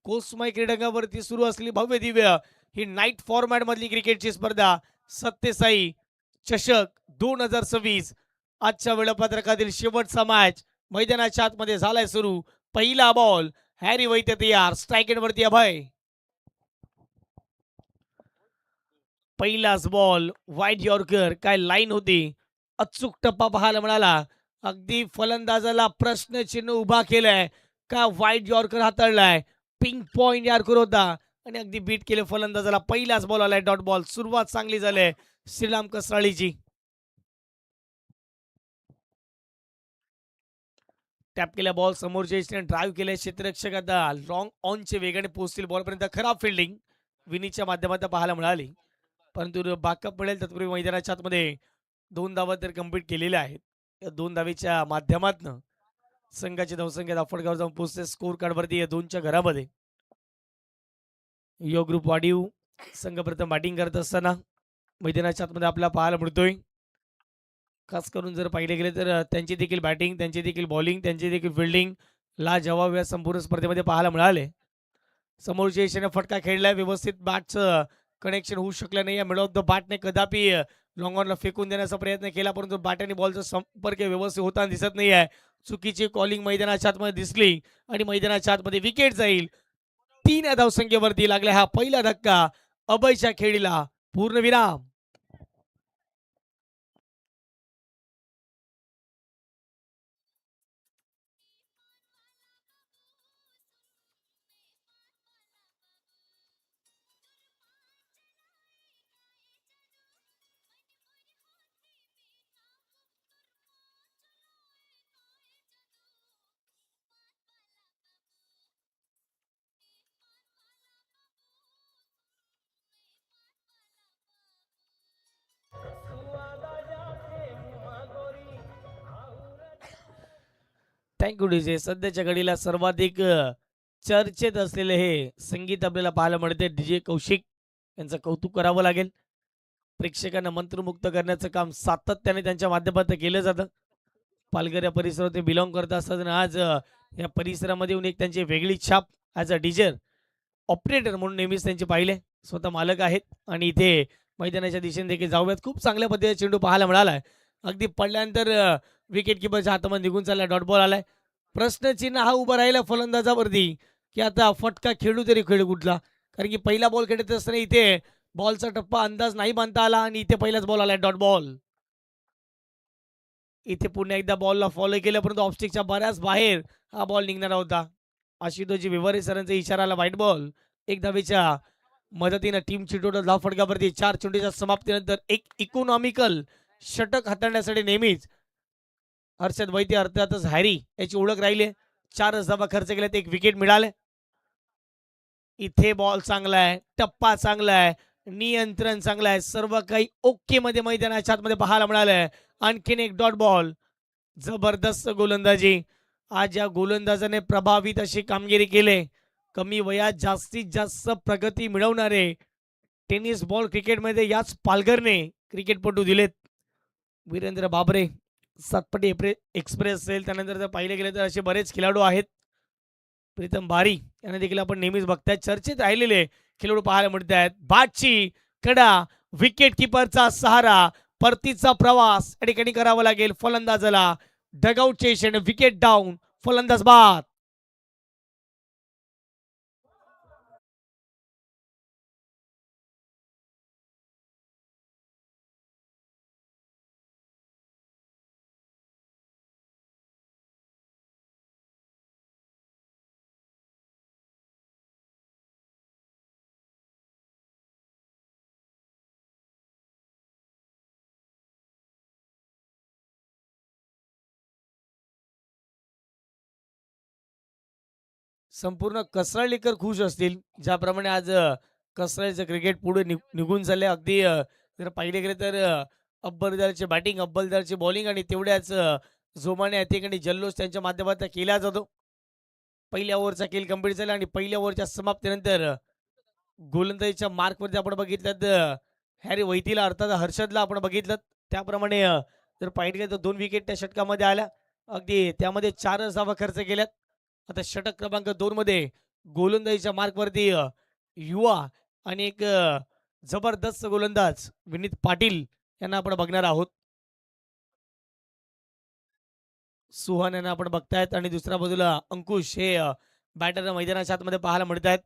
कोसमाई क्रीडंगावरती सुरू असलेली भव्य दिव्य ही नाईट फॉर्मॅट मधली क्रिकेटची स्पर्धा सत्यसाई चषक 2026 आजच्या वेळापत्रकातील शेवटचा मॅच मैदानाच्या आतमध्ये झालाय सुरू. पहिला बॉल हॅरी वैद्य तयार, स्ट्राईक वरती अभय. पहिलाच बॉल वाईड यॉर्कर, काय लाईन होती, अचूक टप्पा पाहायला मिळाला. अगदी फलंदाजाला प्रश्नचिन्ह उभा केलाय का वाईड यॉर्कर हाताळलाय, पिंक पॉइंट यॉर्कर होता आणि अगदी बीट केले फलंदाजाला. पहिलाच बॉल आलाय डॉट बॉल. सुरुवात चांगली झाली श्रीराम कसराळीची. टॅप केल्या बॉल समोरच्या ड्राईव्ह केले क्षेत्ररक्षक. आता लॉंग ऑनचे वेगाने पोहोचतील बॉलपर्यंत. खराब फिल्डिंग विनीच्या माध्यमातून पाहायला मिळाली, परंतु बाकअप मिळेल तत्पूर्वी मैदानाच्या आतमध्ये 2 धावा तर कंप्लीट केलेल्या आहेत. या 2 धावेच्या माध्यमातून संघाची धावसंख्या दाफडगाव जाऊन पोहोचते स्कोर कार्डवरती 2च्या घरामध्ये. यो ग्रुप वाढीव संघ प्रथम बॅटिंग करत असताना मैदानाच्या आतमध्ये आपल्याला पाहायला मिळतोय. खास करून जर पाहिले गेले तर त्यांची देखील बॅटिंग, त्यांची देखील बॉलिंग, त्यांची देखील फिल्डिंग लाजवाब या संपूर्ण स्पर्धेमध्ये पाहायला मिळाले. समोरच्या दिशेने फटका खेळलाय, व्यवस्थित बॅटचं कनेक्शन होऊ शकलं नाही. मिड ऑफ द बॅटने कदापि लॉंग ऑनला फेकून देण्याचा प्रयत्न केला, परंतु बॅट आणि बॉलचा संपर्क व्यवस्थित होताना दिसत नाही आहे. चुकीची कॉलिंग मैदानाच्या आतमध्ये दिसली आणि मैदानाच्या आतमध्ये विकेट जाईल. 3 धावसंख्येवरती लागला हा पहिला धक्का. अभयच्या खेळीला पूर्णविराम. Thank you DJ. सध्याच्या घडीला सर्वाधिक चर्चेत असलेले हे संगीत आपल्याला पाहायला मिळते. डीजे कौशिक यांचं कौतुक करावं लागेल. प्रेक्षकांना मंत्रमुक्त करण्याचं काम सातत्याने त्यांच्या माध्यमातून केलं जातं. पालघर या परिसरात ते बिलॉंग करत असतात आणि आज या परिसरामध्ये येऊन एक त्यांची वेगळी छाप ॲज अ डीजे ऑपरेटर म्हणून नेहमीच त्यांचे पाहिले. स्वतः मालक आहेत आणि इथे मैदानाच्या दिशेने देखील जाऊयात. खूप चांगल्या पद्धतीने चेंडू पाहायला मिळालाय. अगदी पडल्यानंतर विकेट किपरच्या हातामध्ये निघून चाललाय. डॉट बॉल आलाय. प्रश्नचिन्ह हा उभा राहिला फलंदाजावरती की आता फटका खेळू तरी खेळू कुठला, कारण की पहिला बॉल खेळत असताना इथे बॉलचा टप्पा अंदाज नाही बांधता आला आणि इथे पहिलाच बॉल आलाय डॉट बॉल. इथे पुन्हा एकदा बॉलला फॉलो केलं, परंतु ऑफस्टिकच्या बऱ्याच बाहेर हा बॉल निघणारा होता. आशुतोषजी विवारे सरांचा इशारा आला व्हाईट बॉल. 1 धावेच्या मदतीनं टीमची टोटल धाव फटकावरती 4 चेंडूच्या समाप्तीनंतर एक इकॉनॉमिकल षटक हाताळण्यासाठी नेहमीच हर्षद वैद्य अर्थातच हॅरी याची ओळख राहिली. 4 धावा खर्च केल्यात, 1 विकेट मिळाले. इथे बॉल चांगला आहे, टप्पा चांगला आहे, नियंत्रण चांगलं आहे, सर्व काही ओके मध्ये मैदानाच्या आतमध्ये पाहायला मिळालंय. आणखीन एक डॉट बॉल. जबरदस्त गोलंदाजी. आज या गोलंदाजाने प्रभावित अशी कामगिरी केली. कमी वयात जास्तीत जास्त प्रगती मिळवणारे टेनिस बॉल क्रिकेटमध्ये याच पालघरने क्रिकेटपटू दिलेत. वीरेंद्र बाबरे, सातपटी एक्सप्रेस असेल, त्यानंतर जर पाहिले गेले तर असे बरेच खेळाडू आहेत. प्रीतम बारी यांना देखील आपण नेहमीच बघताय. चर्चेत राहिलेले खेळाडू पाहायला मिळत आहेत. बॅटची कडा, विकेट किपरचा सहारा, परतीचा प्रवास या ठिकाणी करावा लागेल फलंदाजाला. डगआउटचे इशारे, विकेट डाऊन, फलंदाज बाद. संपूर्ण कसराळीकर खुश असतील ज्याप्रमाणे आज कसराळीचं क्रिकेट पुढे निघून चालले. अगदी जर पाहिले गेले तर अब्बलदारचे बॅटिंग, अब्बलदारची बॉलिंग आणि तेवढ्याच जोमाने या ठिकाणी जल्लोष त्यांच्या माध्यमातून केला जातो. पहिल्या ओव्हरचा खेळ कंप्लीट झाला आणि पहिल्या ओव्हरच्या समाप्तीनंतर गोलंदाजीच्या मार्कवरती आपण बघितलं तर हॅरी वैतीला अर्थात हर्षदला आपण बघितलं त्याप्रमाणे जर पाहिजे गेलं तर 2 विकेट त्या षटकामध्ये आल्या. अगदी त्यामध्ये 4 धावा खर्च केल्यात. आता षटक क्रमांक 2 मध्ये गोलंदाजीच्या मार्कवरती युवा आणि एक जबरदस्त गोलंदाज विनीत पाटील यांना आपण बघणार आहोत. सुहान यांना आपण बघतायत आणि दुसऱ्या बाजूला अंकुश हे बॅटर मैदानाच्या आतमध्ये पाहायला मिळत आहेत.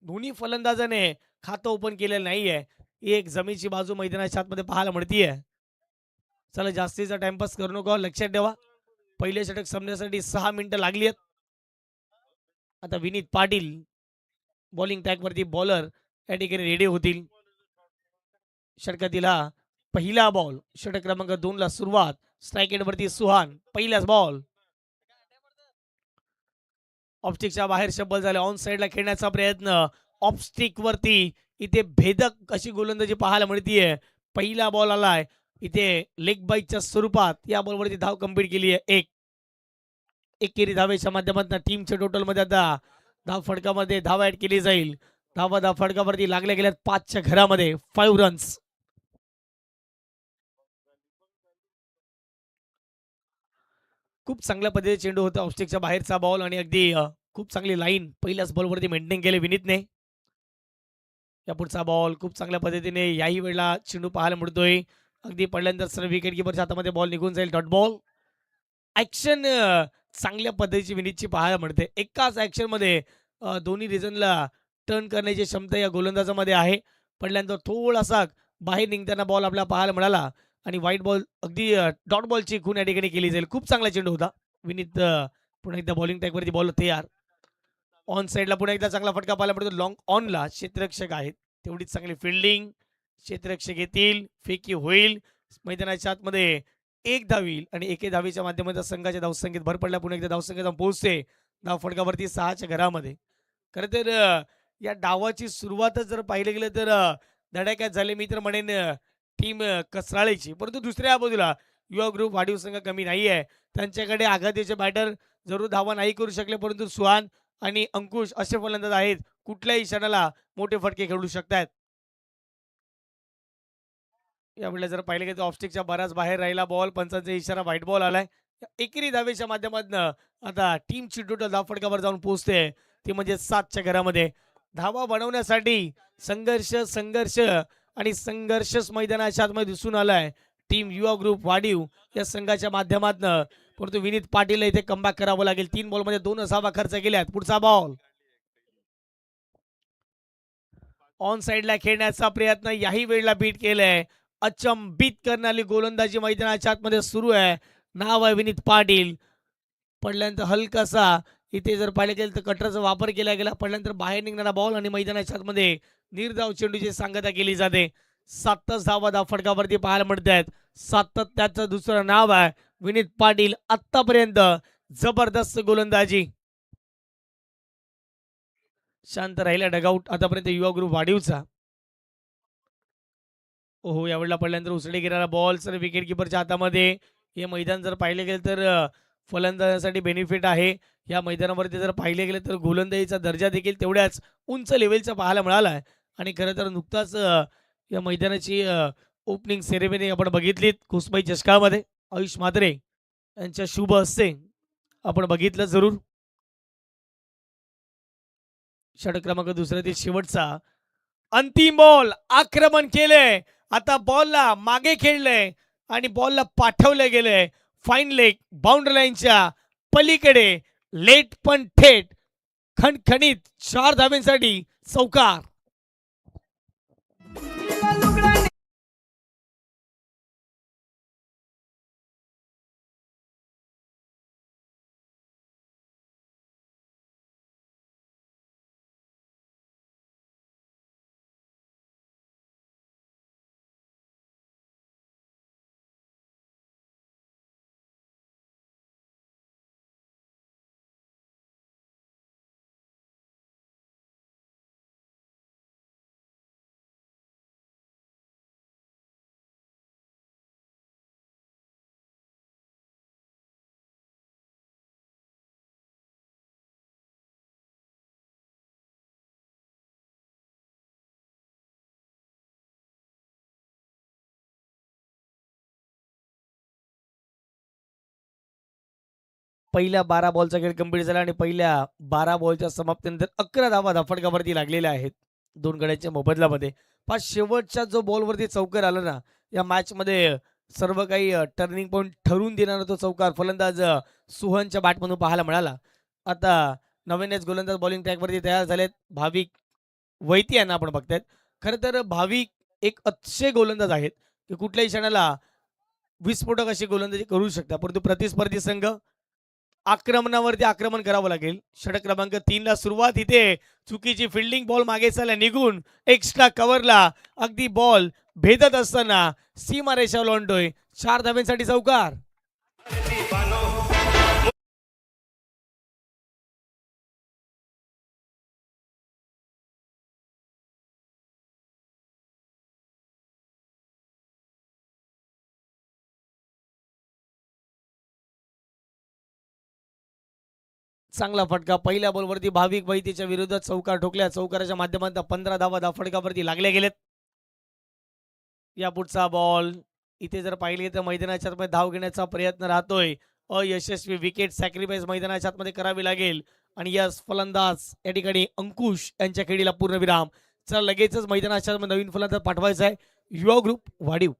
दोन्ही फलंदाजाने खातं ओपन केलेलं नाहीये. एक जमीची बाजू मैदानाच्या आतमध्ये पाहायला मिळतीये. चला जास्तीचा टाइमपास करू नका, लक्षात ठेवा पहिले षटक संपण्यासाठी 6 मिनिटं लागली आहेत. आता विनीत पाटील बॉलिंग टॅगवरती बॉलर या ठिकाणी रेडी होतील. षटकातील हा पहिला बॉल, षटक क्रमांक 2 ला सुरुवात. स्ट्राईक वरती सुहान, पहिलाच बॉल ऑफस्टिकच्या बाहेर शब्बल झाले. ऑन साइडला खेळण्याचा प्रयत्न, ऑफस्टिक वरती इथे भेदक अशी गोलंदाजी पाहायला मिळतीये. पहिला बॉल आलाय इथे लेग बाईकच्या स्वरूपात. या बॉलवरती धाव कंप्लीट केली आहे. एकेरी धावेच्या माध्यमातून टीमच्या टोटल मध्ये आता धाव फडकामध्ये धाव ऍड केली जाईल. धाव फडकावरती लागल्या गेल्यात 5च्या घरामध्ये 5 रन्स. खूप चांगल्या पद्धतीने चेंडू होता. ऑफस्टिकच्या बाहेरचा बॉल आणि अगदी खूप चांगली लाईन पहिल्याच बॉलवरती मेंटेन केले विनीतने. या पुढचा बॉल खूप चांगल्या पद्धतीने याही वेळेला चेंडू पाहायला मिळतोय. अगदी पडल्यानंतर सर्व विकेट किपरच्या हातामध्ये बॉल निघून जाईल. Dot ball. ॲक्शन चांगल्या पद्धतीची विनीतची पाहायला मिळते. एकाच ॲक्शनमध्ये दोन्ही रिझनला टर्न करण्याची क्षमता या गोलंदाजामध्ये आहे. पडल्यानंतर थोडासा बाहेर निघताना बॉल आपल्याला पाहायला मिळाला आणि व्हाईट बॉल अगदी डॉट बॉलची खून या ठिकाणी केली जाईल. खूप चांगला चेंडू होता. विनीत पुन्हा एकदा बॉलिंग टॅगवरती बॉल तयार. ऑन साईडला पुन्हा एकदा चांगला फटका पाहायला मिळतो. लॉंग ऑनला क्षेत्ररक्षक आहेत. तेवढीच चांगली फिल्डिंग. क्षेत्ररक्षक येतील, फेकी होईल. मैदानाच्या आतमध्ये एक धाव येईल आणि एके धावीच्या माध्यमातून संघाच्या धावसंख्येत भर पडल्या. पुन्हा एकदा धावसंख्या जाऊन पोहोचते धाव फडकावरती 6च्या घरामध्ये. खरं तर या डावाची सुरुवातच जर पाहिलं गेलं तर धडाक्यात झाले. मी तर म्हणेन टीम कसराळीची. परंतु दुसऱ्या बाजूला युवा ग्रुप वाढीव संघ कमी नाही आहे. त्यांच्याकडे आघातीचे बॅटर जरूर धावा नाही करू शकले, परंतु सुहान आणि अंकुश असे फलंदाज आहेत कुठल्याही क्षणाला मोठे फटके खेळू शकतात. यावेळेला जर पाहिलं गेलं तर ऑफस्टिकच्या बराच बाहेर राहिला बॉल. पंचांचा इशारा, व्हाईट बॉल आलाय. एकेरी धावेच्या माध्यमातून आता टीमची टोटल धाव फटकावर जाऊन पोहोचते ती म्हणजे 7च्या घरामध्ये. धावा बनवण्यासाठी संघर्ष संघर्ष आणि संघर्षच मैदानाच्या आतमध्ये दिसून आलाय टीम युवा ग्रुप वाढीव या संघाच्या माध्यमातून. परंतु विनीत पाटील इथे कमबॅक करावं लागेल. 3 बॉलमध्ये 2 धावा खर्च केल्यात. पुढचा बॉल ऑन साइडला खेळण्याचा प्रयत्न, याही वेळेला बीट केलंय. अचंबित करणारी गोलंदाजी मैदानाच्या आतमध्ये सुरू आहे. नाव आहे विनीत पाटील. पडल्यानंतर हलकासा इथे जर पाहिलं गेलं तर कटरचा वापर केला गेला. पडल्यानंतर बाहेर निघणारा बॉल आणि मैदानाच्या आतमध्ये निर्धाव चेंडूची सांगता केली जाते. 7च धावा धाव फडकावरती पाहायला मिळत आहेत. सातत्याचं दुसरं नाव आहे विनीत पाटील. आतापर्यंत जबरदस्त गोलंदाजी. शांत राहिला डगआउट आतापर्यंत युवा ग्रुप वाढीवचा. ओहो, यावेळेला पडल्यानंतर उसळी घेणारा बॉल सर विकेट किपरच्या हातामध्ये. हे मैदान जर पाहिले गेलं तर फलंदाजासाठी बेनिफिट आहे. या मैदानावरती जर पाहिले गेले तर गोलंदाजीचा दर्जा देखील तेवढ्याच उंच लेवलचा पाहायला मिळाला आहे. आणि खरं तर नुकताच या मैदानाची ओपनिंग सेरेमनी आपण बघितलीत कुसबाई चषकामध्ये. आयुष मात्रे यांच्या शुभ हस्ते आपण बघितलं जरूर. षटक क्रमांक दुसऱ्यातील शेवटचा अंतिम बॉल. आक्रमण केलंय आता, बॉलला मागे खेळलंय आणि बॉलला पाठवलं गेलंय फाईन लेग बाउंड्री लाईनच्या पलीकडे. लेट पण थेट खणखणीत 4 धाब्यांसाठी चौकार. पहिल्या 12 बॉलचा खेळ कंप्लीट झाला आणि पहिल्या 12 बॉलच्या समाप्तीनंतर 11 धावा धाफडकावरती लागलेल्या आहेत दोन गड्यांच्या मोबदल्यामध्ये. पण शेवटच्या जो बॉलवरती चौकार आला ना, या मॅचमध्ये सर्व काही टर्निंग पॉईंट ठरवून देणारा तो चौकार फलंदाज सुहनच्या बॅटमधून पाहायला मिळाला. आता नवीनच गोलंदाज बॉलिंग ट्रॅकवरती तयार झालेत. भाविक वैती यांना आपण बघतायत. खरं तर भाविक एक अतिशय गोलंदाज आहेत की कुठल्याही क्षणाला विस्फोटक अशी गोलंदाजी करू शकता, परंतु प्रतिस्पर्धी संघ आक्रमणावरती आक्रमण करावं लागेल. षटक क्रमांक 3 ला सुरुवात. इथे चुकीची फिल्डिंग, बॉल मागे चालला निघून एक्स्ट्रा कव्हरला अगदी बॉल भेदत असताना सीमारेषा ओलांडतोय. 4 धाब्यांसाठी चौकार. चांगला फटका पहिल्या बॉलवरती भाविक वैतीच्या विरोधात चौकार ठोकल्या. चौकाराच्या माध्यमातून 15 धावा धाफडकावरती लागल्या गेलेत. या पुढचा बॉल इथे जर पाहिले तर मैदानाच्या आतमध्ये धाव घेण्याचा प्रयत्न राहतोय. अयशस्वी विकेट सॅक्रिफाईस मैदानाच्या आतमध्ये करावी लागेल आणि यस फलंदाज या ठिकाणी अंकुश यांच्या खेळीला पूर्णविराम. चला लगेचच मैदानाच्या आतमध्ये नवीन फलंदाज पाठवायचा आहे. युवा ग्रुप वाढीव.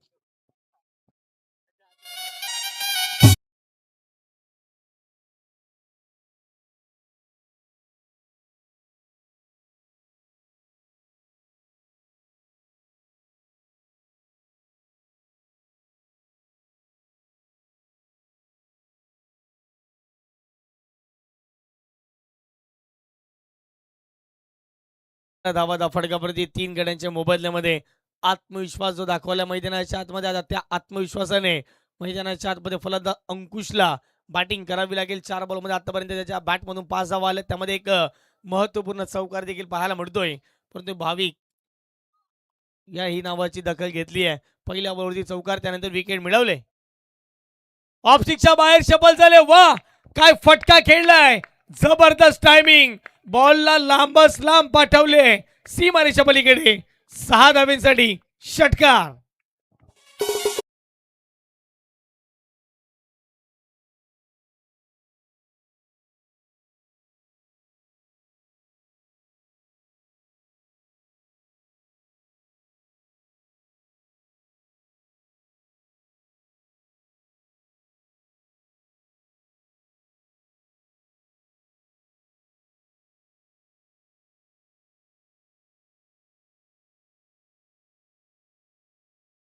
धावा धाफडकावरती 3 गड्यांच्या मोबदल्यामध्ये आत्मविश्वास जो दाखवला मैदानाच्या आतमध्ये, आता त्या आत्मविश्वासाने मैदानाच्या आतमध्ये फलंदाज अंकुशला बॅटिंग करावी लागेल. 4 बॉलमध्ये आतापर्यंत त्याच्या बॅटमधून 5 धावा आल्या, त्यामध्ये एक महत्वपूर्ण चौकार देखील पाहायला मिळतोय. परंतु भाविक या ही नावाची दखल घेतली आहे. पहिल्या बॉलवरती चौकार, त्यानंतर विकेट मिळवले. ऑफस्टिकच्या बाहेर शफल झाले. वा काय फटका खेळलाय, जबरदस्त टायमिंग. बॉलला लांबच लांब पाठवले सीमारेषा पलीकडे. 6 धाब्यांसाठी षटकार.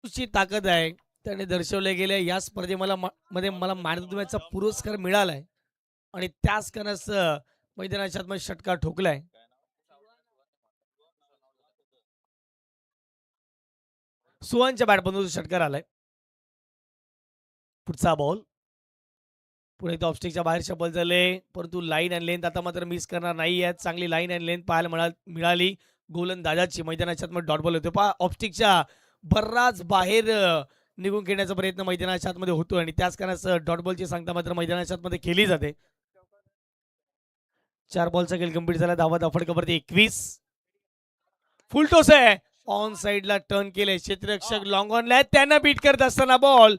ची ताकद आहे त्याने दर्शवले गेले. या स्पर्धे मध्ये मला मॅन पुरस्कार मिळालाय आणि त्याच कारणास मैदानाच्या आतमध्ये षटकार ठोकलाय. सुहानच्या बॅटमधून षटकार आलाय. पुढचा बॉल पुढे ऑफस्टिकच्या बाहेर शफल झाले, परंतु लाईन अँड लेंथ आता मात्र मिस करणार नाही आहेत. चांगली लाईन अँड लेंथ पाहायला मिळाली गोलंदाजाची. मैदानाच्या आतमध्ये डॉट बॉल होते पहा. ऑफस्टिकच्या बराच बाहेर निघून खेळण्याचा प्रयत्न मैदानाच्या आतमध्ये होतो आणि त्याच कारणास डॉट बॉलची सांगता मात्र मैदानाच्या आतमध्ये केली जाते. 4 बॉलचा खेळ कंप्लीट झाला. धावा धाफडकावरती 21. फुल टॉस आहे, ऑन साइडला टर्न केले. क्षेत्ररक्षक लॉंग ऑनला त्यांना बीट करत असताना बॉल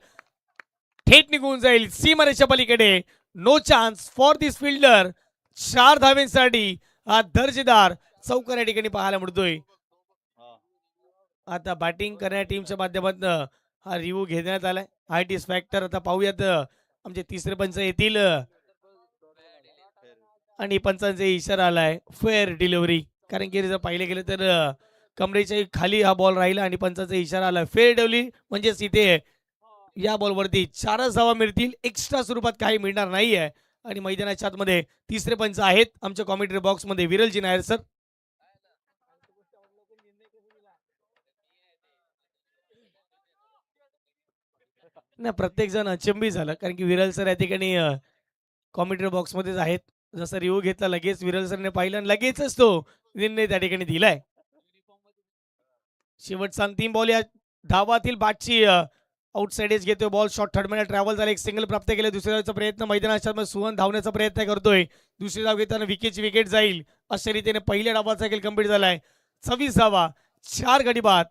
थेट निघून जाईल सीमारेषा पलीकडे. No chance for this fielder. 4 धाव्यांसाठी हा दर्जेदार चौकार या ठिकाणी पाहायला मिळतोय. आता बॅटिंग करणाऱ्या टीमच्या माध्यमातून हा रिव्ह्यू घेण्यात आलाय. हायटिस फॅक्टर आता पाहूयात आमचे तिसरे पंच येतील आणि पंचांचा इशारा आलाय फेअर डिलिव्हरी. कारण की जर पाहिले गेले तर कमरेच्या खाली हा बॉल राहिला आणि पंचांचा इशारा आलाय फेअर डिलिव्हरी. म्हणजेच इथे या बॉलवरती 4च धावा मिळतील, एक्स्ट्रा स्वरूपात काही मिळणार नाहीये. आणि मैदानाच्या आतमध्ये तिसरे पंच आहेत आमच्या कॉमेंट्री बॉक्स मध्ये विरलजी नायर सर. नाही प्रत्येक जण अचंबी झालं कारण की विरल सर या ठिकाणी कॉमेंट्री बॉक्स मध्येच आहेत. जसं रिव्ह्यू घेतला लगेच विरल सरने पाहिलं आणि लगेचच तो निर्णय त्या ठिकाणी दिलाय. शेवटचा अंतिम बॉल या धावातील बॅटची आउटसाइड एज घेतोय. बॉल शॉर्ट थर्ड मध्ये ट्रॅव्हल झाला, एक सिंगल प्राप्त केले. दुसऱ्या धावचा प्रयत्न मैदानाच्या सुहन धावण्याचा प्रयत्न करतोय. दुसरी धाव घेताना विकेट जाईल अशा रीतीने पहिल्या डावाचा खेळ कंप्लीट झालाय. 26 धावा 4 गडी बाद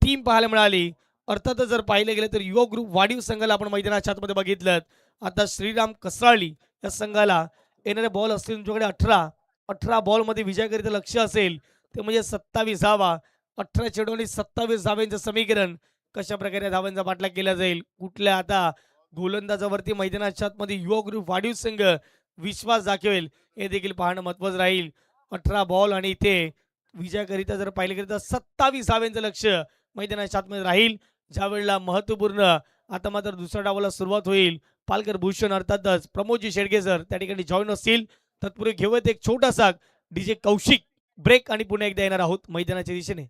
टीम पाहायला मिळाली. अर्थातच जर पाहिलं गेलं तर युवा ग्रुप वाढीव संघाला आपण मैदानाच्या आतमध्ये बघितलं. आता श्रीराम कसाळी या संघाला येणारे बॉल असतील तुमच्याकडे 18 बॉलमध्ये विजयाकरिता लक्ष असेल ते म्हणजे 27 धावा. 18 चेंडू आणि 27 धावांचं समीकरण कशा प्रकारे धावांचा पाठलाग केला जाईल, कुठल्या आता गोलंदाजावरती मैदानाच्या आतमध्ये युवा ग्रुप वाढीव संघ विश्वास दाखवेल, हे देखील पाहणं महत्त्वाचं राहील. 18 बॉल आणि इथे विजयाकरिता जर पाहिलं गेलं तर 27 धावांचं लक्ष मैदानाच्या आतमध्ये राहील. ज्या वेळेला महत्त्वपूर्ण आता मात्र दुसऱ्या डावाला सुरुवात होईल. पालकर भूषण अर्थातच प्रमोदजी शेडगे सर त्या ठिकाणी जॉईन असतील. तत्पूर्वी घेऊयात एक छोटासा डीजे कौशिक ब्रेक आणि पुन्हा एकदा येणार आहोत मैदानाच्या दिशेने.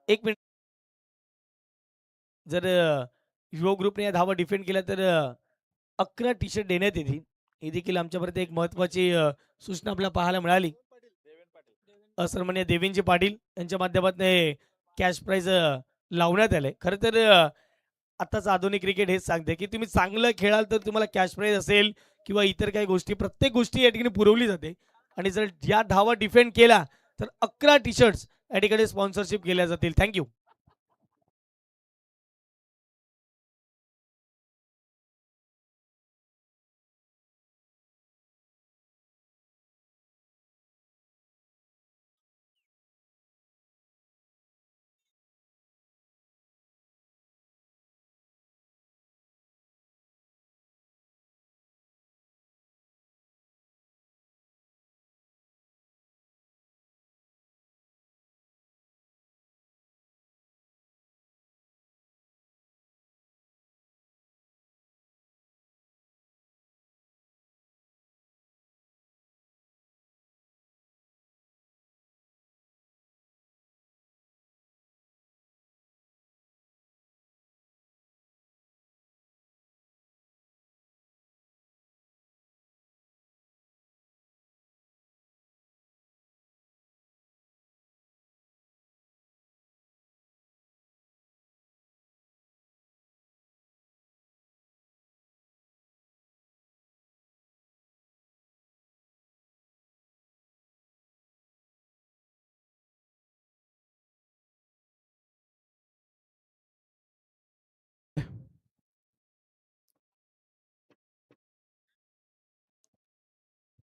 एक मिनिट. जर युवा ग्रुपने या धावा डिफेंड केल्या तर 11 टी शर्ट देण्यात येतील. ही देखील आमच्यापर्यंत एक महत्त्वाची सूचना आपल्याला पाहायला मिळाली. सन्माननीय देवेंजी पाटील यांच्या माध्यमातून हे कॅश प्राइज लावण्यात आले. खरं तर आताच आधुनिक क्रिकेट हेच सांगते की तुम्ही चांगलं खेळाल तर तुम्हाला कॅश प्राइज असेल किंवा इतर काही गोष्टी प्रत्येक गोष्टी या ठिकाणी पुरवली जाते. आणि जर या धावा डिफेंड केला तर 11 टी शर्ट्स या ठिकाणी स्पॉन्सरशिप केल्या जातील. Thank you.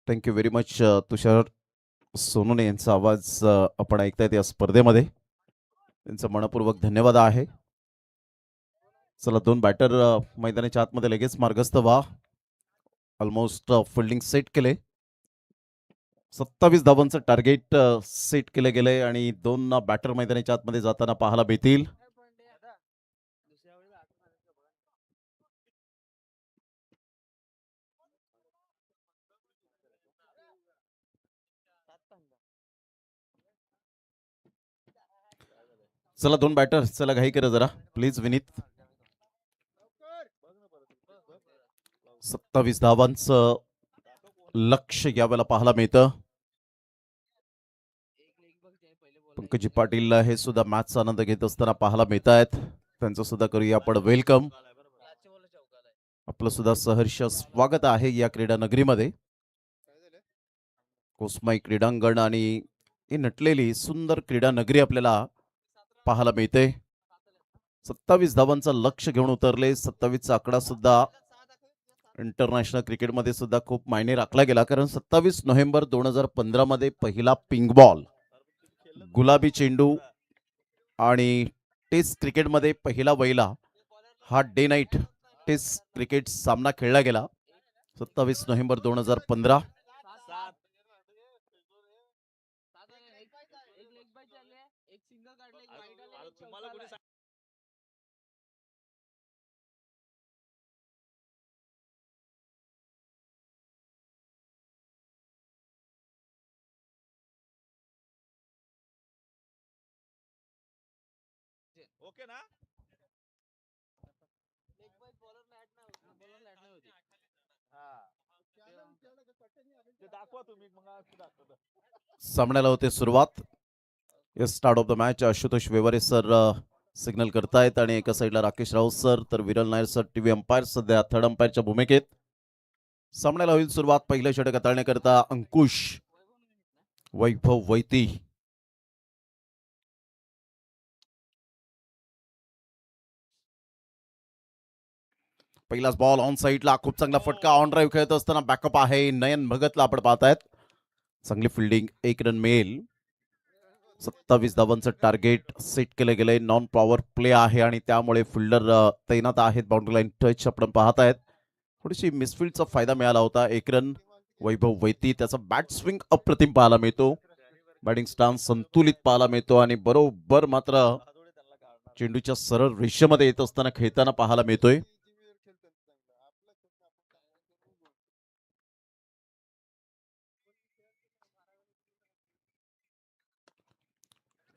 Thank you very much Tushar Sonawane यांचा आवाज आपण ऐकतायत या स्पर्धेमध्ये. त्यांचा मनपूर्वक धन्यवाद आहे. चला, दोन बॅटर मैदानाच्या आतमध्ये लगेच मार्गस्थ व्हा. ऑलमोस्ट फिल्डिंग सेट केले. 27 धावांचं टार्गेट सेट केलं गेलंय आणि दोन बॅटर मैदानाच्या आतमध्ये जाताना पाहायला मिळतील. चला, दोन बॅटर, चला घाई करा जरा प्लीज विनीत. 27 धावांचं लक्ष यावेळेला पाहायला मिळतं. पंकजी पाटील हे सुद्धा मॅचचा आनंद घेत असताना पाहायला मिळत आहेत. त्यांचं सुद्धा करूया आपण वेलकम. आपलं सुद्धा सहर्ष स्वागत आहे या क्रीडा नगरीमध्ये. कोसमाई क्रीडांगण आणि ही नटलेली सुंदर क्रीडा नगरी आपल्याला पाहायला मिळते. 27 धावांचं लक्ष घेऊन उतरले. 27चा आकडा सुद्धा इंटरनॅशनल क्रिकेटमध्ये सुद्धा खूप मायने राखला गेला, कारण 27 नोव्हेंबर 2015 मध्ये पहिला पिंक बॉल, गुलाबी चेंडू आणि टेस्ट क्रिकेटमध्ये पहिला वहिला हा डे नाईट टेस्ट क्रिकेट सामना खेळला गेला 27 नोव्हेंबर 2015. ओके ना. दाखवा तुम्ही मग दाखवतो. सामन्याला होते सुरुवात. Start of the match Ashutosh Veware sir signal करतायत आणि एका साईडला राकेश राऊत सर तर Viral Nair sir TV umpire सध्या थर्ड अंपायरच्या भूमिकेत. सामन्याला होईल सुरुवात. पहिलं षटक हाताळण्याकरता अंकुश वैभव वैती. पहिलाच बॉल ऑन साईडला, खूप चांगला फटका. ऑन ड्राईव्ह खेळत असताना बॅकअप आहे नयन भगतला आपण पाहतायत. चांगली फिल्डिंग, 1 रन मिळेल. 27 धावांचं टार्गेट सेट केलं गेलंय. नॉन पॉवर प्ले आहे आणि त्यामुळे फिल्डर तैनात आहेत. बाउंड्री लाईन टच आपण पाहतायत. थोडीशी मिसफिल्डचा फायदा मिळाला होता. 1 रन. वैभव वैती, त्याचा बॅट स्विंग अप्रतिम पाहायला मिळतो. बॅटिंग स्टान्स संतुलित पाहायला मिळतो आणि बरोबर मात्र चेंडूच्या सरळ रेषेमध्ये येत असताना खेळताना पाहायला मिळतोय.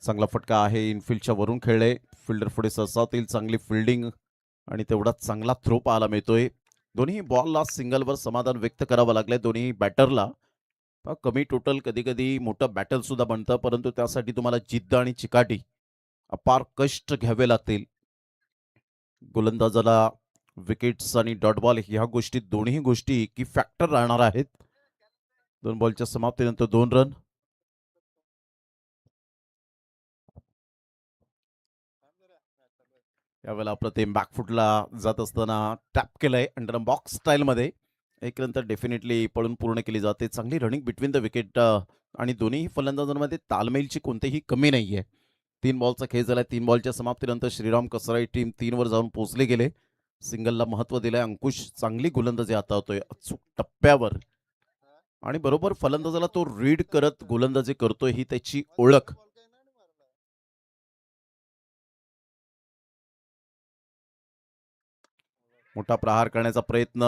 चांगला फटका आहे. इनफिल्डच्या वरून खेळले. फिल्डर पुढे सरसावतील. चांगली फिल्डिंग आणि तेवढा चांगला थ्रो पाहायला मिळतोय. दोन्ही बॉलला सिंगलवर समाधान व्यक्त करावं लागलंय दोन्ही बॅटरला. कमी टोटल कधी कधी मोठं बॅटल सुद्धा बनतं, परंतु त्यासाठी तुम्हाला जिद्द आणि चिकाटी, अपार कष्ट घ्यावे लागतील. गोलंदाजाला विकेट्स आणि डॉट बॉल ह्या गोष्टी, दोन्ही गोष्टी की फॅक्टर राहणार आहेत. 2 बॉलच्या समाप्तीनंतर 2 रन. यावेळेला अप्रतिम बॅकफुटला जात असताना टॅप केलंय अंडर बॉक्स स्टाईलमध्ये. 1 रन तर डेफिनेटली पळून पूर्ण केली जाते. चांगली रनिंग बिटवीन द विकेट आणि दोन्ही फलंदाजांमध्ये तालमेलची कोणतीही कमी नाहीये. 3 बॉलचा खेळ झालाय. 3 बॉलच्या समाप्तीनंतर श्रीराम कसराई टीम 3 वर जाऊन पोहोचले गेले. सिंगलला महत्व दिलंय. अंकुश चांगली गोलंदाजी हाताळतोय अचूक टप्प्यावर आणि बरोबर फलंदाजाला तो रीड करत गोलंदाजी करतोय, ही त्याची ओळख. मोठा प्रहार करण्याचा प्रयत्न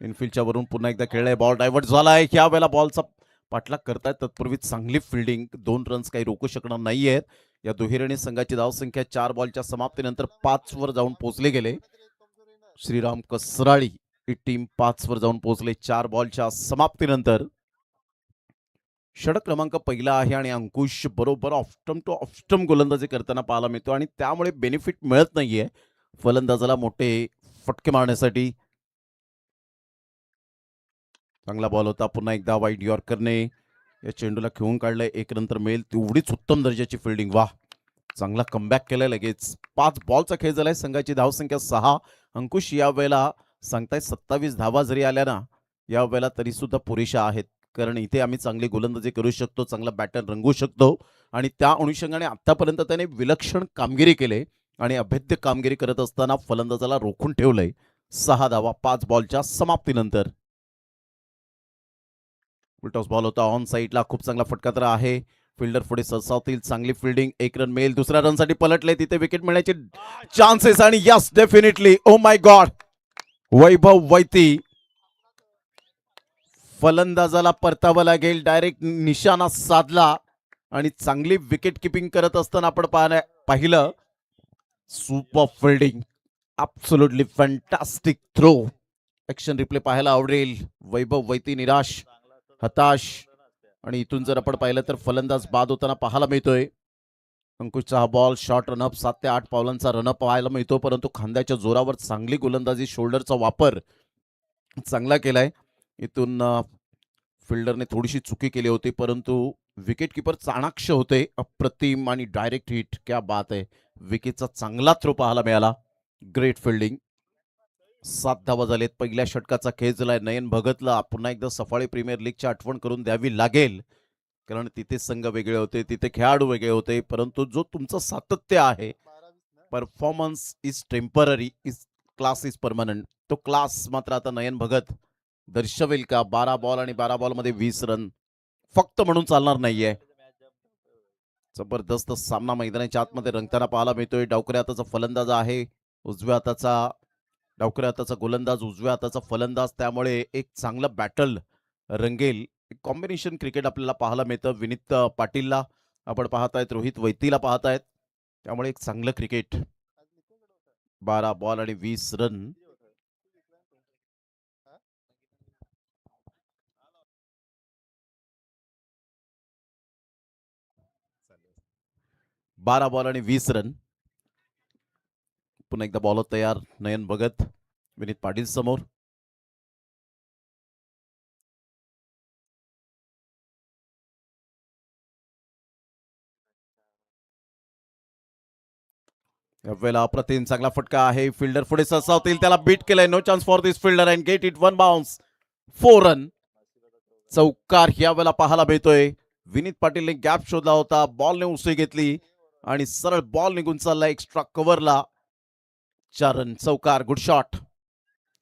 इनफिल्डच्या वरून पुन्हा एकदा खेळलाय. बॉल डायव्हर्ट झालाय. या वेळेला बॉलचा पाठलाग करतायत. तत्पूर्वी चांगली फिल्डिंग. 2 रन्स काही रोखू शकणार नाहीयेत. या दुहेरीने संघाची धावसंख्या 4 बॉलच्या समाप्तीनंतर 5 वर जाऊन पोहोचले गेले. श्रीराम कसराळी ही टीम 5 वर जाऊन पोहोचले 4 बॉलच्या समाप्तीनंतर. षटक क्रमांक पहिला आहे आणि अंकुश बरोबर ऑफ्टम टू ऑफ्टम गोलंदाजी करताना पाहायला मिळतो आणि त्यामुळे बेनिफिट मिळत नाहीये फलंदाजाला मोठे फटके मारण्यासाठी. चांगला बॉल होता. पुन्हा एकदा वाईड यॉर्करने या चेंडूला खेळून काढलंय. 1 रन तर मिळेल. तेवढीच उत्तम दर्जाची फिल्डिंग. वाह, चांगला कमबॅक केलाय लगेच. 5 बॉलचा खेळ झालाय. संघाची धावसंख्या 6. अंकुश या वेळेला सांगताय 27 धावा जरी आल्या ना या वेळेला तरी सुद्धा पुरेशा आहेत, कारण इथे आम्ही चांगली गोलंदाजी करू शकतो, चांगला बॅटर रंगू शकतो आणि त्या अनुषंगाने आतापर्यंत त्याने विलक्षण कामगिरी केली आणि अभेद्य कामगिरी करत असताना फलंदाजाला रोखून ठेवलंय. 6 धावा 5 बॉलच्या समाप्तीनंतर. उलटॉस बॉल होता ऑन साईडला. खूप चांगला फटका तर आहे. फिल्डर पुढे सरसावतील. चांगली फिल्डिंग. 1 रन मिळेल. दुसऱ्या रनसाठी पलटले. तिथे विकेट मिळण्याचे चान्सेस आणि yes definitely. Oh my god, Vaibhav Vaiti फलंदाजाला परतावं लागेल. डायरेक्ट निशाणा साधला आणि चांगली विकेट किपिंग करत असताना आपण पाहिलं. Super fielding, absolutely fantastic throw. Action replay पाहायला आवडेल. वैभव वैती निराश, हताश आणि इथून जर आपण पाहिलं तर फलंदाज बाद होताना पाहायला मिळतोय. अंकुशचा हा बॉल शॉर्ट रनअप, 7 ते 8 पावलांचा रनअप पाहायला मिळतो, परंतु खांद्याच्या जोरावर चांगली गोलंदाजी, शोल्डरचा वापर चांगला केलाय. इथून फिल्डरने थोडीशी चुकी केली होती, परंतु विकेट किपर चाणाक्ष होते. अप्रतिम आणि डायरेक्ट हिट. क्या बात आहे. विकेटचा चांगला थ्रो पाहायला मिळाला. Great fielding. 7 धावा झालेत. पहिल्या षटकाचा खेळ झालाय. नयन भगतला पुन्हा एकदा सफाळी प्रीमियर लीगची आठवण करून द्यावी लागेल, कारण तिथे संघ वेगळे होते, तिथे खेळाडू वेगळे होते, परंतु जो तुमचं सातत्य आहे, performance is temporary, is class is permanent. तो क्लास मात्र आता नयन भगत दर्शवेल का? 12 बॉल आणि 12 बॉलमध्ये 20 रन फक्त म्हणून चालणार नाहीये. जबरदस्त सामना मैदानाच्या आतमध्ये रंगताना पाहायला मिळतोय. डावकऱ्या हाताचा फलंदाज आहे, उजव्या हाताचा डावकऱ्या हाताचा गोलंदाज, उजव्या हाताचा फलंदाज, त्यामुळे एक चांगलं बॅटल रंगेल. कॉम्बिनेशन क्रिकेट आपल्याला पाहायला मिळतं. विनीत पाटीलला आपण पाहतायत, रोहित वैतीला पाहतायत, त्यामुळे एक चांगलं क्रिकेट. 12 बॉल आणि 20 रन. बारा बॉल आणि 20 रन. पुन्हा एकदा बॉलर तयार. नयन भगत विनीत पाटील समोर. यावेळेला अप्रतिम चांगला फटका आहे. फिल्डर पुढे सरसावतील, त्याला बीट केलंय. No chance for this fielder and get it one bounce 4 run. चौकार यावेळेला पाहायला मिळतोय. विनीत पाटीलने गॅप शोधला होता, बॉलने उसळी घेतली आणि सरळ बॉल निघून चालला एक्स्ट्रा कव्हरला. 4 रन. चौकार. Good shot.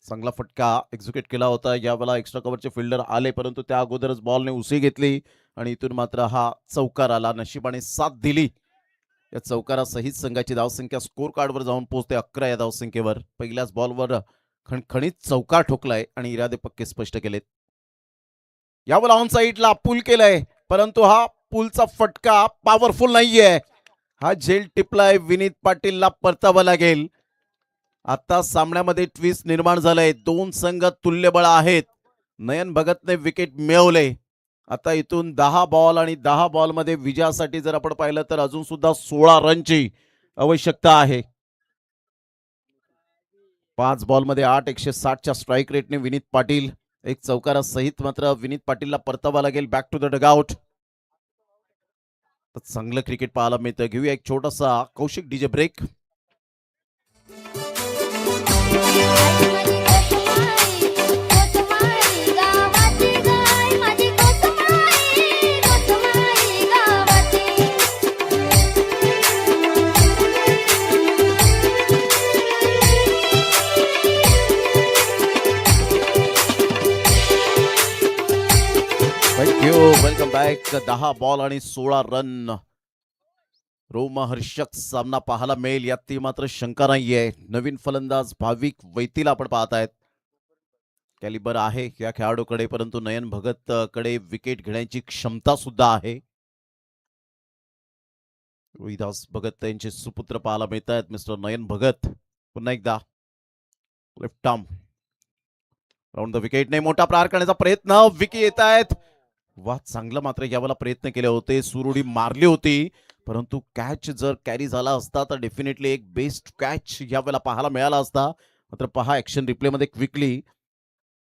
चांगला फटका एक्झिक्यूट केला होता. यावेळेला एक्स्ट्रा कव्हरचे फिल्डर आले, परंतु त्या अगोदरच बॉलने उसळी घेतली आणि इथून मात्र हा चौकार आला. नशिबाने साथ दिली. या चौकारासहित संघाची धावसंख्या स्कोर कार्डवर जाऊन पोहोचते 11 या धावसंख्येवर. पहिल्याच बॉलवर खणखणीत चौकार ठोकलाय आणि इरादे पक्के स्पष्ट केलेत. यावेळेला ऑन साईडला पूल केलंय, परंतु हा पूलचा फटका पॉवरफुल नाहीये. हा झेल टिपलाय. विनीत पाटीलला परतावं लागेल. आता सामन्यामध्ये ट्विस्ट निर्माण झालंय. 2 संघ तुल्यबळ आहेत. नयन भगतने विकेट मिळवले. आता इथून 10 बॉल आणि 10 बॉलमध्ये विजयासाठी जर आपण पाहिलं तर अजून सुद्धा 16 रनची आवश्यकता आहे. 5 बॉलमध्ये 8 160च्या स्ट्राईक रेटने विनीत पाटील एक चौकारासहित मात्र विनीत पाटीलला परतावा लागेल. Back to the dugout. चांगलं क्रिकेट पाहायला मिळतं. घेऊया एक छोटासा Kaushik DJ break. Thank you. Welcome back. 10 ball आणि 16 रन. रोमहर्षक सामना पाहायला मिळेल यात ती मात्र शंका नाहीये. नवीन फलंदाज भाविक वैतीला आपण पाहतायत. कॅलिबर आहे या खेळाडूकडे, परंतु नयन भगत कडे विकेट घेण्याची क्षमता सुद्धा आहे. रोहिदास भगत यांचे सुपुत्र पाहायला मिळत आहेत. मिस्टर नयन भगत पुन्हा एकदा लेफ्ट आर्म राऊंड द विकेटने मोठा प्रहार करण्याचा प्रयत्न. विकी येत आहेत. वा, चांगलं मात्र यावेळेला प्रयत्न केले होते. सुरुडी मारली होती, परंतु कॅच जर कॅरी झाला असता तर डेफिनेटली एक बेस्ट कॅच यावेळेला पाहायला मिळाला असता. मात्र पहा ऍक्शन रिप्लेमध्ये क्विकली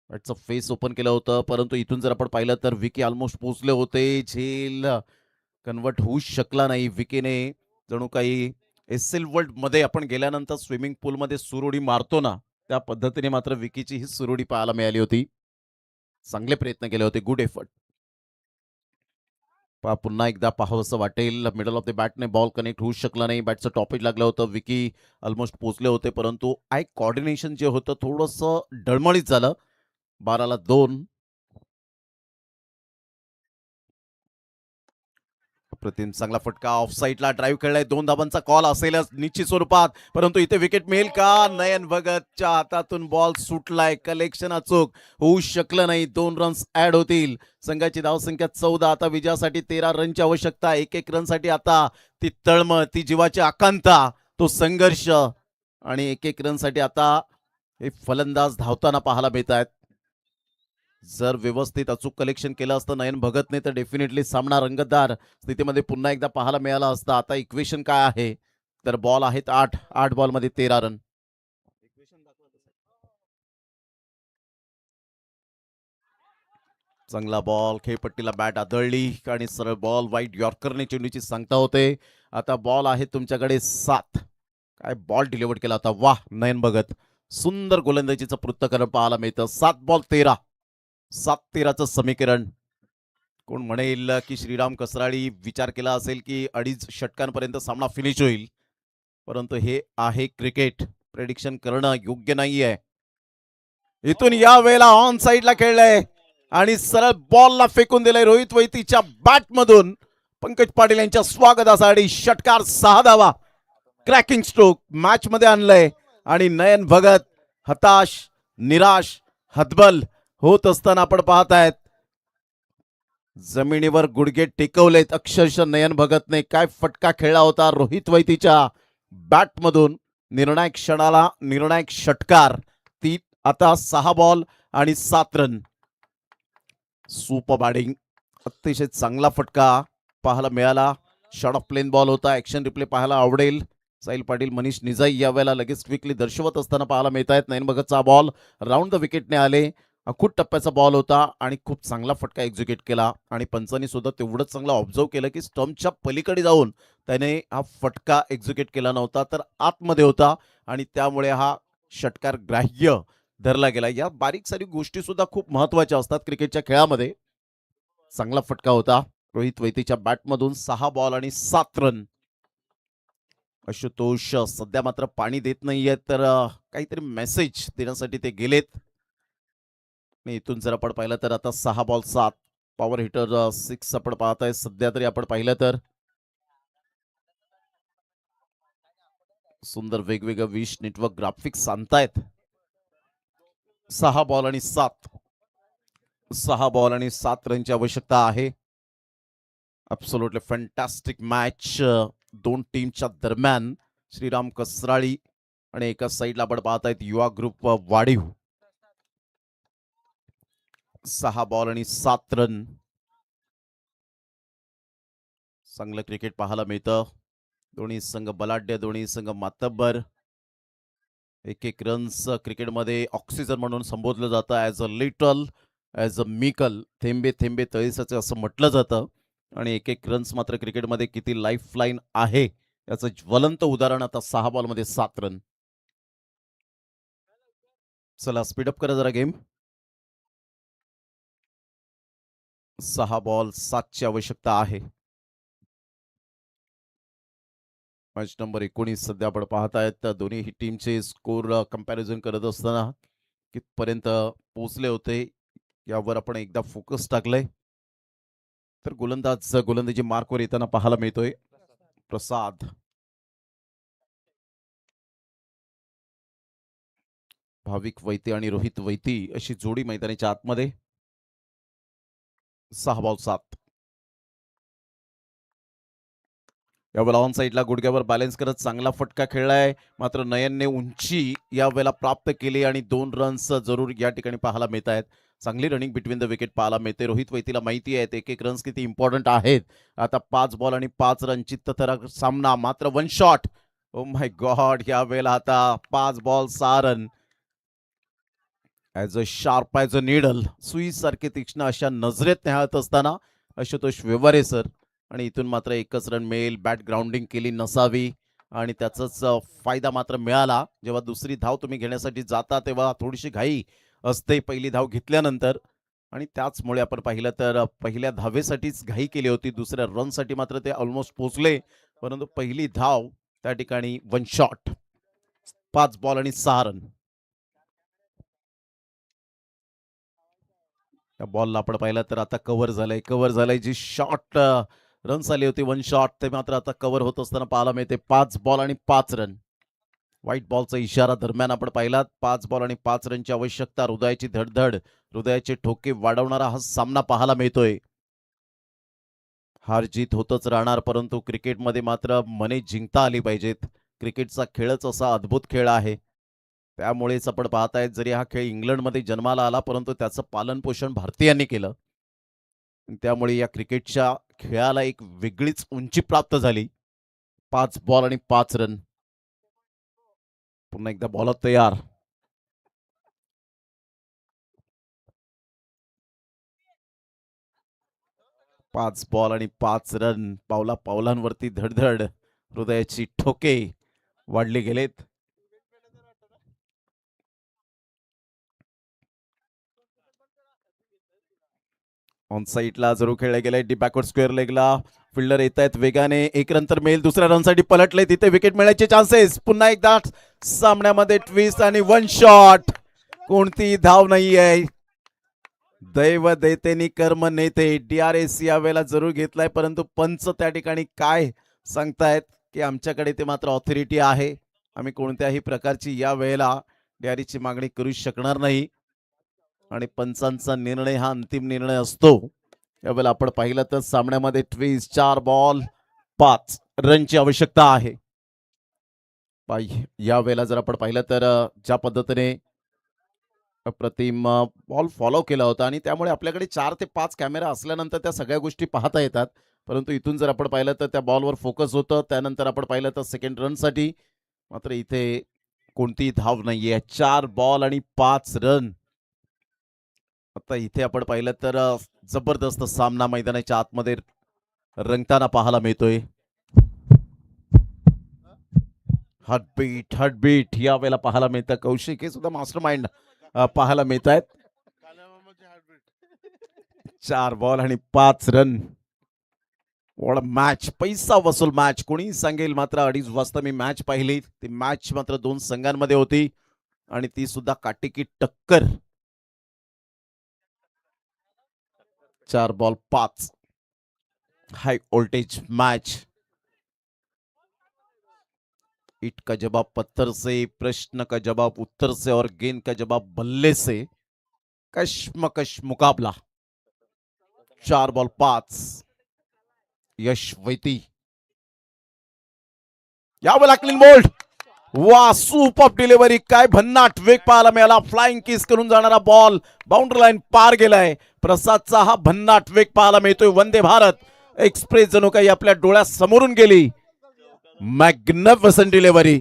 बॅटचं फेस ओपन केलं होतं, परंतु इथून जर आपण पाहिलं तर विकी ऑलमोस्ट पोहोचले होते. झेल कन्वर्ट होऊ शकला नाही. विकीने जणू काही एसएल वर्ल्ड मध्ये आपण गेल्यानंतर स्विमिंग पूलमध्ये सुरुडी मारतो ना, त्या पद्धतीने मात्र विकीची ही सुरुडी पाहायला मिळाली होती. चांगले प्रयत्न केले होते. Good effort. पुन्हा एकदा पाहावंसं वाटेल. मिडल ऑफ द बॅटने बॉल कनेक्ट होऊ शकला नाही. बॅटचं टॉपिक लागलं होतं. विकी ऑलमोस्ट पोहोचले होते, परंतु आय कॉर्डिनेशन जे होतं थोडंसं डळमळीत झालं. 12ला 2. अप्रतिम चांगला फटका. ऑफ साईडला ड्राईव्ह खेळलाय. 2 धाबांचा कॉल असेलच निश्चित स्वरूपात, परंतु इथे विकेट मिळेल का? नयन भगतच्या हातातून बॉल सुटलाय. कलेक्शन अचूक होऊ शकलं नाही. 2 रन्स ऍड होतील. संघाची धावसंख्या 14. आता विजयासाठी 13 रनची आवश्यकता. 1-1 रनसाठी आता ती तळमळ, ती जीवाची आकांक्षा, तो संघर्ष आणि 1-1 रनसाठी आता हे फलंदाज धावताना पाहायला मिळत आहेत. जर व्यवस्थित अचूक कलेक्शन केलं असतं नयन भगतने तर डेफिनेटली सामना रंगतदार स्थितीमध्ये पुन्हा एकदा पाहायला मिळाला असता. आता इक्वेशन काय आहे तर बॉल आहेत 8 बॉलमध्ये 13 रन. चांगला बॉल. खेळपट्टीला बॅट आदळली आणि सरळ बॉल वाईट यॉर्करने चेंडूची सांगता होते. आता बॉल आहे तुमच्याकडे 7. काय बॉल डिलिव्हर केला होता. वाह, नयन भगत सुंदर गोलंदाजीचं पृथ्थकरण पाहायला मिळतं. 7 बॉल 13. 7-13चं समीकरण. कोण म्हणेल की श्रीराम कसराळी विचार केला असेल की 2.5 षटकांपर्यंत सामना फिनिश होईल, परंतु हे आहे क्रिकेट. प्रेडिक्शन करणं योग्य नाहीये. इथून या वेळेला ऑन साईडला खेळलंय आणि सरळ बॉलला फेकून दिलंय रोहित वैतीच्या बॅटमधून. पंकज पाटील यांच्या स्वागतासाठी षटकार 6 धावा. क्रॅकिंग स्ट्रोक मॅच मध्ये आणलंय आणि नयन भगत हताश, निराश, हतबल होत असताना आपण पाहतायत. जमिनीवर गुडघे टेकवलेत अक्षरशः नयन भगतने. काय फटका खेळला होता रोहित वैतीच्या बॅटमधून. निर्णायक क्षणाला निर्णायक षटकार. ती आता 6 बॉल आणि 7 रन. Super batting. अतिशय चांगला फटका पाहायला मिळाला. शॉर्ट ऑफ प्लेन बॉल होता. ऍक्शन रिप्ले पाहायला आवडेल. साहिल पाटील, मनीष निजाई यावेळेला लगेच क्विकली दर्शवत असताना पाहायला मिळत आहेत. नयन भगतचा बॉल राऊंड द विकेटने आले अखूट टप्प्याचा बॉल होता आणि खूप चांगला फटका एक्झिक्यूट केला आणि पंचांनी सुद्धा तेवढंच चांगलं ऑब्झर्व केलं की स्टंपच्या पलीकडे जाऊन त्याने हा फटका एक्झिक्यूट केला नव्हता तर आतमध्ये होता आणि त्यामुळे हा षटकार ग्राह्य धरला गेला. या बारीक सारीक गोष्टी सुद्धा खूप महत्वाच्या असतात क्रिकेटच्या खेळामध्ये. चांगला फटका होता रोहित वैतीच्या बॅटमधून. 6 बॉल आणि 7 रन. आशुतोष सध्या मात्र पाणी देत नाहीये तर काहीतरी मेसेज देण्यासाठी ते गेलेत. आणि इथून जर आपण पाहिलं तर आता 6 बॉल 7 पॉवर हिटर 6 आपण पाहताय सध्या तरी आपण पाहिलं तर. सुंदर वेगवेगळं विश नेटवर्क ग्राफिक्स आणतायत. 6 बॉल आणि 7 6 बॉल आणि 7 रनची आवश्यकता आहे. ॲब्सोल्युटली फॅन्टास्टिक मॅच दोन टीमच्या दरम्यान. श्रीराम कसराळी आणि एका साईडला आपण पाहतायत युवा ग्रुप वाढीव. 6 बॉल आणि 7 रन. चांगलं क्रिकेट पाहायला मिळतं. दोन्ही संघ बलाढ्य, दोन्ही संघ मातब्बर. एक एक रन्स क्रिकेटमध्ये ऑक्सिजन म्हणून संबोधलं जातं. As a little as a mickle, थेंबे थेंबे तळीसाचे असं म्हटलं जातं. आणि एक एक रन्स मात्र क्रिकेटमध्ये किती लाईफ लाईन आहे याचं ज्वलंत उदाहरण आता 6 बॉलमध्ये 7 रन. चला स्पीडअप करा जरा गेम. 6 बॉल 7 ची आवश्यकता आहे. मॅच नंबर 19 सध्या आपण पाहतायत. दोन्ही टीमचे स्कोर कंपॅरिझन करत असताना कितपर्यंत पोहोचले होते यावर आपण एकदा फोकस टाकलंय. तर गोलंदाज गोलंदाजी मार्कवर येताना पाहायला मिळतोय प्रसाद. भाविक वैती आणि रोहित वैती अशी जोडी मैदानाच्या आतमध्ये. 6 बॉल 7. यावेळेला ऑन साईडला गुडघ्यावर बॅलन्स करत चांगला फटका खेळलाय. मात्र नयनने उंची यावेळेला प्राप्त केली आणि 2 रन्स जरूर या ठिकाणी पाहायला मिळत आहेत. चांगली रनिंग बिटवीन द विकेट पाहायला मिळते. रोहित वैतीला माहिती आहे एक एक रन्स किती इम्पॉर्टंट आहेत. आता 5 बॉल आणि 5 रन चित्तथरा सामना. मात्र 1 शॉट. O my God. यावेळेला आता 5 ball 6 run. As a sharp as a needle, सुईसारखे तीक्ष्ण अशा नजरेत निहाळत असताना आशुतोष व्यवहारे सर. आणि इथून मात्र एकच रन मिळेल. बॅट ग्राउंडिंग केली नसावी आणि त्याचाच फायदा मात्र मिळाला. जेव्हा दुसरी धाव तुम्ही घेण्यासाठी जाता तेव्हा थोडीशी घाई असते पहिली धाव घेतल्यानंतर. आणि त्याचमुळे आपण पाहिलं तर पहिल्या धावेसाठीच घाई केली होती. दुसऱ्या रनसाठी मात्र ते ऑलमोस्ट पोचले. परंतु पहिली धाव त्या ठिकाणी 1 शॉट. 5 बॉल आणि 6 रन. त्या बॉलला आपण पाहिलं तर आता कव्हर झालंय जी शॉर्ट रन्स आली होती 1 शॉट ते मात्र आता कव्हर होत असताना पाहायला मिळते. 5 बॉल आणि 5 रन. व्हाईट बॉलचा इशारा दरम्यान आपण पाहिलात. 5 बॉल आणि 5 रनची आवश्यकता. हृदयाची धडधड, हृदयाचे ठोके वाढवणारा हा सामना पाहायला मिळतोय. हार जीत होतच राहणार परंतु क्रिकेटमध्ये मात्र मने जिंकता आली पाहिजेत. क्रिकेटचा खेळच असा अद्भुत खेळ आहे. त्यामुळेच आपण पाहतायत जरी हा खेळ इंग्लंडमध्ये जन्माला आला परंतु त्याचं पालनपोषण भारतीयांनी केलं. त्यामुळे या क्रिकेटच्या खेळाला एक वेगळीच उंची प्राप्त झाली. 5 बॉल आणि 5 रन. पुन्हा एकदा बॉलर तयार. पाच बॉल आणि 5 रन. पावला पावलांवरती धडधड, हृदयाची ठोके वाढले गेलेत. ऑन साईडला जरूर खेळले गेले. डी बॅकवर्ड स्क्वेअर लेगला फिल्डर येत आहेत वेगाने. 1 रन तर मिळेल. दुसऱ्या रनसाठी पलटले तिथे विकेट मिळायचे चान्सेस. पुन्हा एकदा सामन्यामध्ये ट्विस्ट आणि 1 शॉट. कोणती धाव नाहीये. दैव देतेनी कर्म नेते. DRS यावेळेला जरूर घेतलाय परंतु पंच त्या ठिकाणी काय सांगतायत की आमच्याकडे ते मात्र ऑथॉरिटी आहे. आम्ही कोणत्याही प्रकारची या वेळेला DRSची मागणी करू शकणार नाही आणि पंचांचा निर्णय हा अंतिम निर्णय असतो. यावेळेला आपण पाहिलं तर सामन्यामध्ये ट्विस्ट. 4 बॉल 5 रनची आवश्यकता आहे. या वेळेला जर आपण पाहिलं तर ज्या पद्धतीने अप्रतिम बॉल फॉलो केला होता आणि त्यामुळे आपल्याकडे 4 ते 5 कॅमेरा असल्यानंतर त्या सगळ्या गोष्टी पाहता येतात. परंतु इथून जर आपण पाहिलं तर त्या बॉलवर फोकस होतं. त्यानंतर आपण पाहिलं तर सेकंड रनसाठी मात्र इथे कोणतीही धाव नाहीये. 4 बॉल आणि 5 रन. आता इथे आपण पाहिलं तर जबरदस्त सामना मैदानाच्या आतमध्ये रंगताना पाहायला मिळतोय. हार्टबीट हार्टबीट या वेळेला पाहायला मिळतं. कौशिक हे सुद्धा मास्टर माइंड पाहायला मिळत आहेत. 4 बॉल आणि 5 रन. मॅच पैसा वसूल मॅच. कोणी सांगेल मात्र 2:30 वाजता मी मॅच पाहिली. ती मॅच मात्र दोन संघांमध्ये होती आणि ती सुद्धा काटेकी टक्कर. 4 बॉल 5. हाय वोल्टेज मैच. ईट का जवाब पत्थर से, प्रश्न का जवाब उत्तर से और गेंद का जवाब बल्ले से. कश्मकश मुकाबला. 4 बॉल 5. यश वैती यावेळेला क्लीन बोल्ड. वा सुपर डिलिव्हरी. काय भन्नाट वेग पाहायला मिळाला. फ्लाइंग किस करून जाणारा बॉल बाउंड्री लाईन पार गेलाय. प्रसादचा हा भन्नाट वेग पाहायला मिळतोय. वंदे भारत एक्सप्रेस जणू काही आपल्या डोळ्यासमोरून गेली. Magnificent delivery.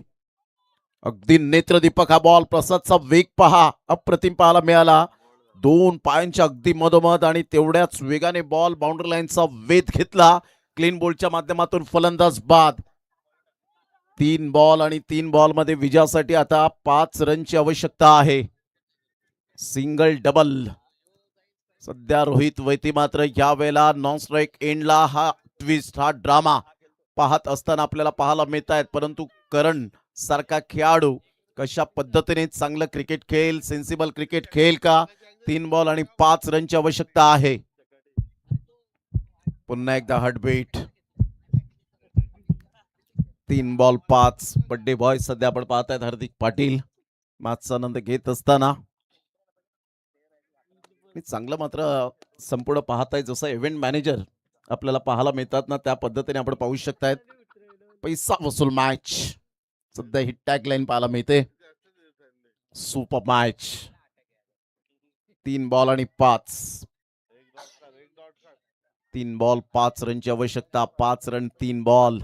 अगदी नेत्रदीपक हा बॉल. प्रसादचा वेग पहा अप्रतिम पाहायला मिळाला. 2 पायांच्या अगदी मधोमध आणि तेवढ्याच वेगाने बॉल बाउंड्री लाईनचा वेध घेतला. क्लीन बोल्डच्या माध्यमातून फलंदाज बाद. 3 बॉल आणि 3 बॉल मध्ये विजयासाठी आता 5 रनची आवश्यकता आहे. Single double. सध्या रोहित वैती मात्र या वेळेला नॉन स्ट्राईक एंडला हा ट्विस्ट हा ड्रामा पाहत असताना आपल्याला पाहायला मिळत आहेत. परंतु करण सारखा खेळाडू कशा पद्धतीने चांगलं क्रिकेट खेळ, सेन्सिबल क्रिकेट खेळ का. 3 बॉल आणि 5 रनची आवश्यकता आहे. पुन्हा एकदा हार्टबीट. 3 बॉल 5. बड्डे बॉय सध्या आपण पाहतायत हार्दिक पाटील मॅचचा आनंद घेत असताना. चांगलं मात्र संपूर्ण पाहताय जसं इव्हेंट मॅनेजर आपल्याला पाहायला मिळतात ना त्या पद्धतीने आपण पाहू शकतायत. पैसा वसूल मॅच. सध्या ही टॅग लाईन पाहायला मिळते. Super match. 3 बॉल आणि 5. 3 बॉल 5 रनची आवश्यकता. 5 रन 3 बॉल.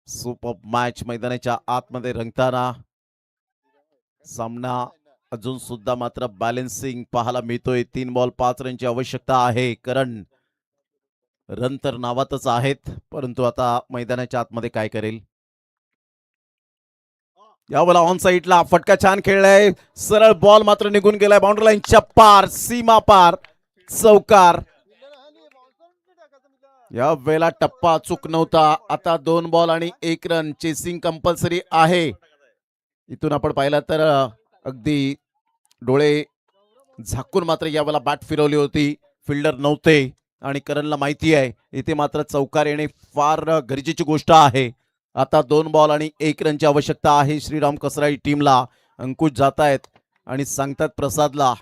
सुपर मॅच मैदानाच्या आतमध्ये रंगताना. सामना अजून सुद्धा मात्र बॅलन्सिंग पाहायला मिळतोय. 3 बॉल 5 रनची आवश्यकता आहे. कारण रन तर नावातच आहेत परंतु आता मैदानाच्या आतमध्ये काय करेल. यावेळेला ऑन साईडला फटका छान खेळलाय. सरळ बॉल मात्र निघून गेलाय बाउंड्री लाईनच्या पार, सीमा पार. चौकार. या वेळेला टप्पा चूक नव्हता. आता 2 बॉल आणि 1 रन. चेसिंग कंपल्सरी आहे. इथून आपण पाहिलं तर अगदी डोळे झाकून मात्र यावेळेला बॅट फिरवली होती. फिल्डर नव्हते आणि करणला माहिती आहे इथे मात्र चौकार येणे फार गरजेची गोष्ट आहे. आता 2 बॉल आणि 1 रनची आवश्यकता आहे श्रीराम कसराई टीमला. अंकुश जात आहेत आणि सांगतात प्रसादला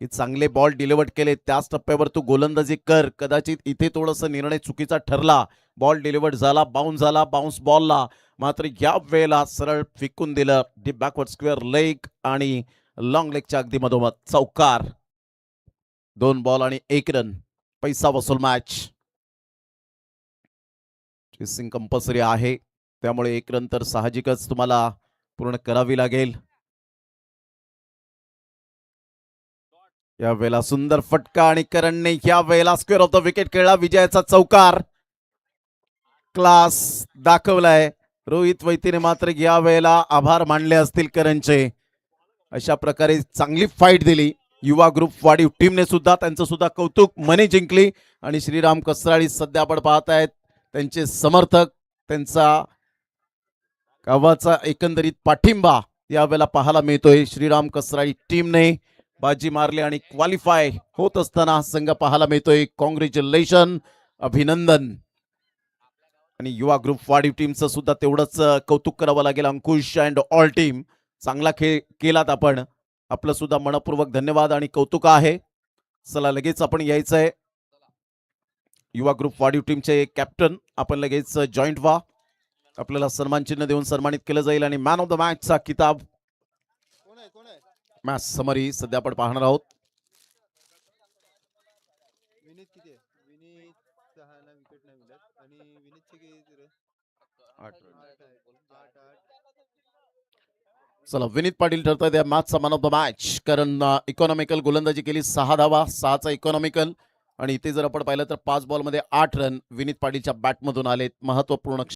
की चांगले बॉल डिलिव्हर केले त्याच टप्प्यावर तू गोलंदाजी कर. कदाचित इथे थोडासा निर्णय चुकीचा ठरला. बॉल डिलिव्हर झाला, बाउन्स झाला, बाउन्स बॉलला मात्र या वेळेला सरळ फेकून दिलं डीप बॅकवर्ड स्क्वेअर लेग आणि लॉंग लेगच्या अगदी मधोमध चौकार. 2 बॉल आणि 1 रन. पैसा वसूल मॅच. चेसिंग कंपल्सरी आहे त्यामुळे 1 रन तर साहजिकच तुम्हाला पूर्ण करावी लागेल. या वेळेला सुंदर फटका आणि करणने या वेळेला स्क्वेअर ऑफ द विकेट खेळला. विजयाचा चौकार. क्लास दाखवलाय. रोहित वैतीने मात्र या वेळेला आभार मानले असतील करणचे. अशा प्रकारे चांगली फाईट दिली. युवा ग्रुप वाढीव टीमने सुद्धा त्यांचं सुद्धा कौतुक. मनी जिंकली आणि श्रीराम कसराळी सध्या आपण पाहतायत त्यांचे समर्थक त्यांचा गावाचा एकंदरीत पाठिंबा यावेळेला पाहायला मिळतोय. श्रीराम कसराळी टीमने बाजी मारली आणि क्वालिफाय होत असताना संघ पाहायला मिळतोय. कॉंग्रॅच्युलेशन, अभिनंदन. आणि युवा ग्रुप वाढीव टीमचं सुद्धा तेवढंच कौतुक करावं लागेल. अंकुश अँड ऑल टीम चांगला खेळ केलात आपण. आपलं सुद्धा मनपूर्वक धन्यवाद आणि कौतुक आहे. चला लगेच आपण यायचंय युवा ग्रुप वाढीव टीमचे कॅप्टन आपण लगेच जॉईंट व्हा. आपल्याला सन्मान चिन्ह देऊन सन्मानित केलं जाईल आणि मॅन ऑफ द मॅचचा किताब मॅच समरी सध्या आपण पाहणार आहोत. चला विनीत पाटील ठरतात या मॅचचा मॅन ऑफ द मॅच, कारण इकॉनॉमिकल गोलंदाजी केली, 6 धावा, 6चा इकॉनॉमिकल. आणि इथे जर आपण पाहिलं तर 5 बॉलमध्ये 8 रन विनीत पाटीलच्या बॅटमधून आलेत. महत्वपूर्ण